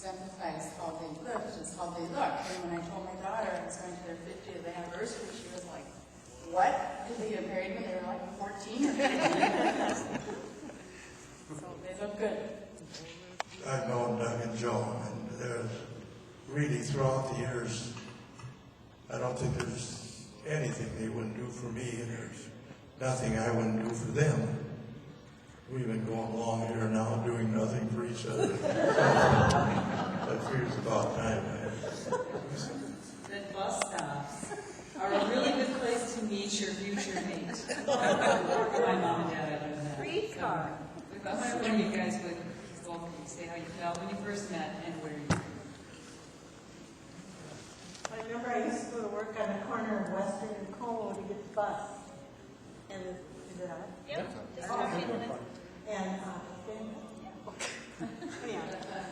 exemplifies how they lived, is how they look. And when I told my daughter I was going to their 50th anniversary, she was like, what? Did they get married when they were like 14 or 15? So they look good. I've known Doug and Joe, and they're really throughout the years, I don't think there's anything they wouldn't do for me, and there's nothing I wouldn't do for them. We've been going along here now doing nothing for each other. That feels about time. That bus stops are a really good place to meet your future mate. My mom and dad have done that. Free car. I wonder when you guys would both say how you felt when you first met and where you were. I remember I used to go to work on the corner of Western and Como to get the bus. And is it on? Yep. Just Oh. 15 minutes. And yeah,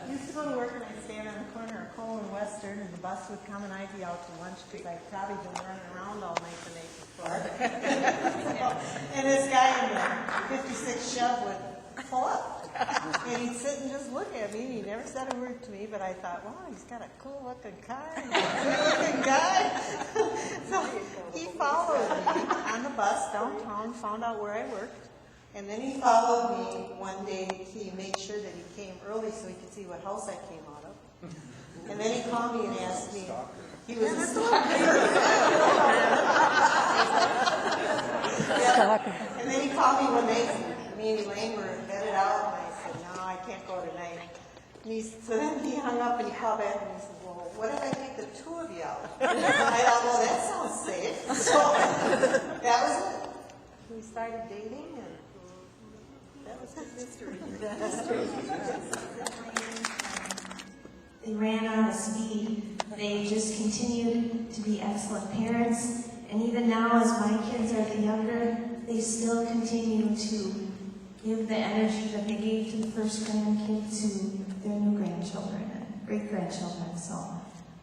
I used to go to work and I'd stand on the corner of Cole and Western, and the bus would come and I'd be out to lunch because I'd probably been running around all night the night before. And this guy in the 56 Chev would pull up, and he'd sit and just look at me, and he never said a word to me, but I thought, wow, he's got a cool looking car, and a good looking guy. So he followed me on the bus downtown, found out where I worked. And then he followed me one day. He made sure that he came early so he could see what house I came out of. And then he called me and asked me. He was a stalker. Yeah. And then he called me one night. Me and Elaine were bedded out, and I said, "No, I can't go tonight." And so then he hung up and he called back and he said, "Well, what if I take the two of you out?" I thought, "Well, that sounds safe." So that was it. We started dating, and that was his history. They ran out of speed. They just continued to be excellent parents. And even now, as my kids are the younger, they still continue to give the energy that they gave to the first grandkid to their new grandchildren and great-grandchildren. So,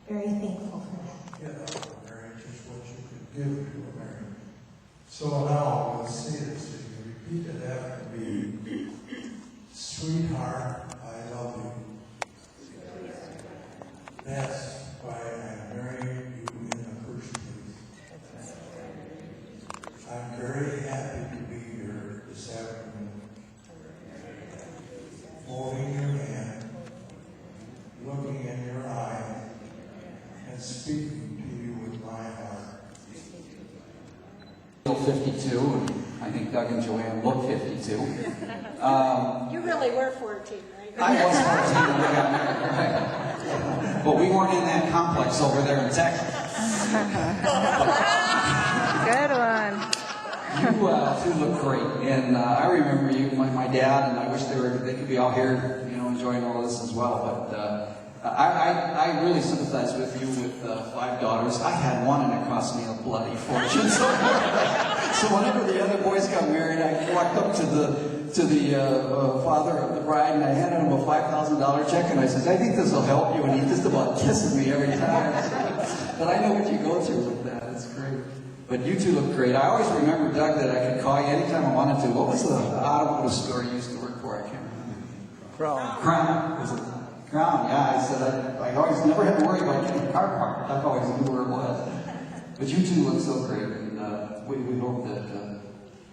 very thankful for that. Yeah, marriage is what you could give to a marriage. So now, we'll say this, if you repeat it after me. Sweetheart, I love you. That's why I married you in the first place. I'm very happy to be here this afternoon. Holding your hand, looking in your eyes, and speaking to you with my heart. 52, and I think Doug and Joanne look 52. You really were 14, right? I was 14 when we got married, right? But we weren't in that complex over there in Texas. Good one. You two look great, and I remember you, my dad, and I wish they could be out here, enjoying all this as well. But I really sympathize with you with 5 daughters. I had one, and it cost me a bloody fortune. So whenever the other boys got married, I walked up to the father of the bride, and I handed him a $5,000 check, and I said, "I think this will help you," and he just about kisses me every time. But I know what you go through with that. It's great. But you two look great. I always remember, Doug, that I could call you anytime I wanted to. What was the automotive store you used to work for? I can't remember. Crown. Was it Crown? Yeah, I said I always never had to worry about getting a car parked. I always knew where it was. But you two look so great, and we hope that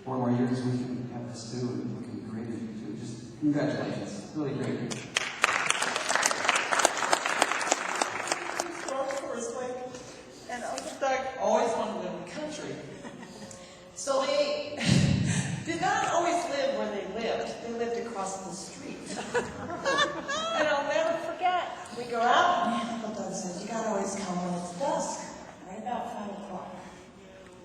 4 more years we can have this too, and looking great as you two. Just congratulations. Really great. And Uncle Doug always wanted to live in the country. So they did not always live where they lived. They lived across the street. And I'll never forget. We go out, and Uncle Doug says, "You gotta always come when it's dusk, right about 5 o'clock.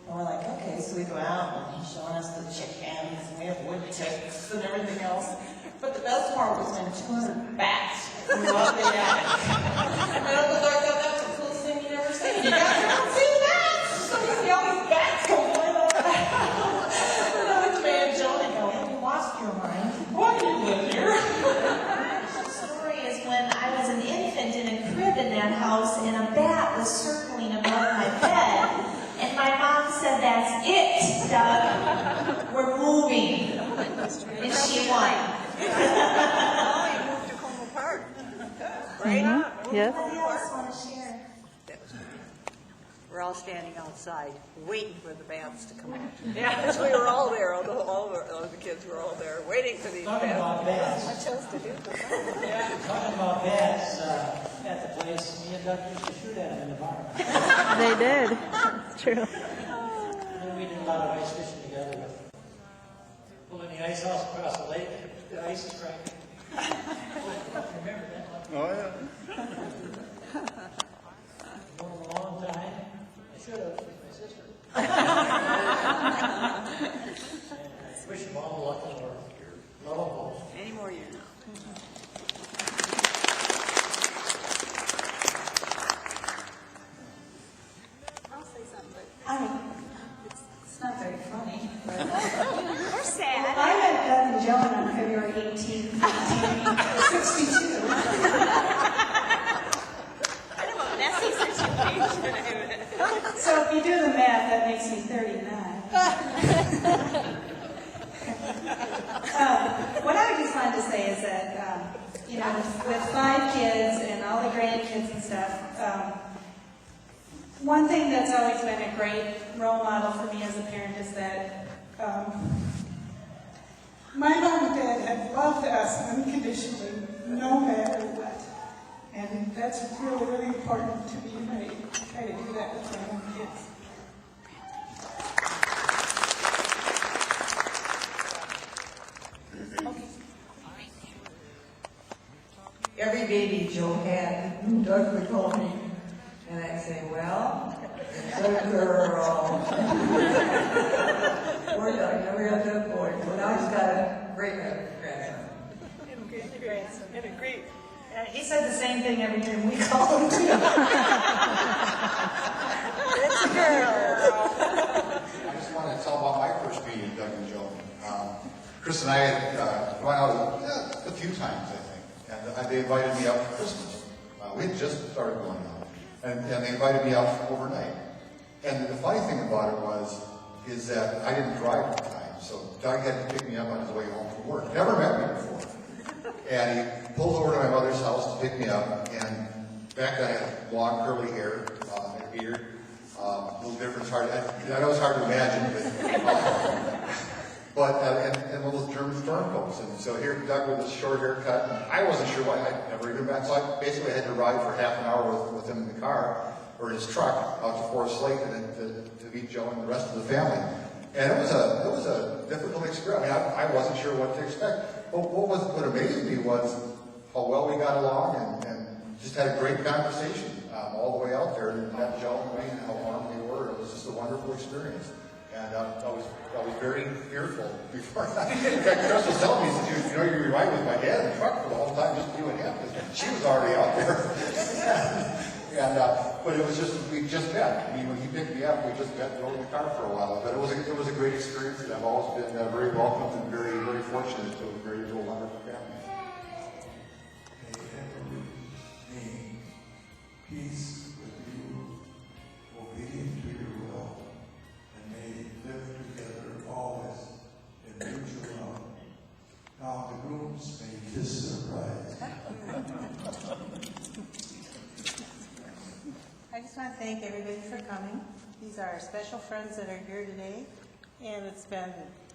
And we're like, okay, so we go out, and he's showing us the chickens, and we have wood ticks and everything else. But the best part was when 200 bats flew up the attic. And Uncle Doug thought that was the coolest thing he'd ever seen. You guys haven't seen bats! So we see all these bats go flying over the house. And I look at me and Joe and I go, "Have you lost your mind? Why do you live here?" The story is when I was an infant in a crib in that house, and a bat was circling above my bed, and my mom said, "That's it, Doug. We're moving." And she won. Oh, you moved to Como Park. Yes. Anybody else want to share? We're all standing outside, waiting for the bands to come out. Yeah, we were all there, all the kids were all there, waiting for these Talking about bands. I chose to do this. Talking about bands, at the place, me and Doug used to shoot at them in the bar. They did. It's true. And we did a lot of ice fishing together with pulling the ice house across the lake. The ice is cracking. Remember that one? Oh, yeah. For a long time. I should have with my sister. And I wish them all luck in the world. Love them both. Any more years? I'll say something, I mean, It's not very funny. but we're sad. I met Doug and Joan on February 18th, 1962. Kind of a messy situation. So if you do the math, that makes me 39. What I just wanted to say is that, with 5 kids and all the grandkids and stuff, one thing that's always been a great role model for me as a parent is that my mom and dad have loved us unconditionally, no matter what. And that's really, really important to me, and I try to do that with my own kids. Every baby Joe had, Doug would call me, and I'd say, well, good girl. Poor Doug, never got that boy. Well, now he's got a great grandson. He said the same thing every time we called him, too. It's a girl. I just want to tell about my first meeting with Doug and Joan. Chris and I had gone out a few times, I think, and they invited me out for Christmas. We had just started going out, and they invited me out overnight. And the funny thing about it is that I didn't drive at the time, so Doug had to pick me up on his way home from work. Never met me before. And he pulled over to my mother's house to pick me up, and back then I had long curly hair, and a beard. A little different, I know it's hard to imagine, but and little German storm coats. And so here Doug with his short haircut, and I wasn't sure why, I'd never even met, so I basically had to ride for half an hour with him in the car, or his truck, out to Forest Lake, and then to meet Joe and the rest of the family. And it was a difficult experience. I mean, I wasn't sure what to expect. But what amazed me was how well we got along, and just had a great conversation all the way out there, and met Joe and Wayne, and how warm they were. It was just a wonderful experience. And I was very fearful before. In fact, Chris was telling me, he said, you were riding with my dad in the truck for the whole time, just you and him, because she was already out there. But it was we just met. I mean, when he picked me up, we just met and rode in the car for a while. But it was a great experience, and I've always been very welcomed and very, very fortunate to a very wonderful family. May every name peace with you, obedient to your will, and may live together always in mutual love. Now the grooms may kiss their brides. I just want to thank everybody for coming. These are our special friends that are here today, and it's been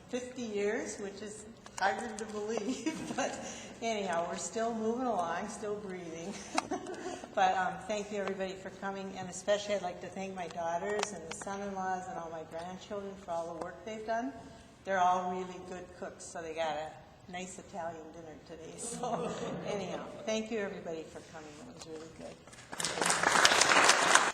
50 years, which is hard to believe, but anyhow, we're still moving along, still breathing. But thank you everybody for coming, and especially I'd like to thank my daughters and the son-in-laws and all my grandchildren for all the work they've done. They're all really good cooks, so they got a nice Italian dinner today. So anyhow, thank you everybody for coming. It was really good.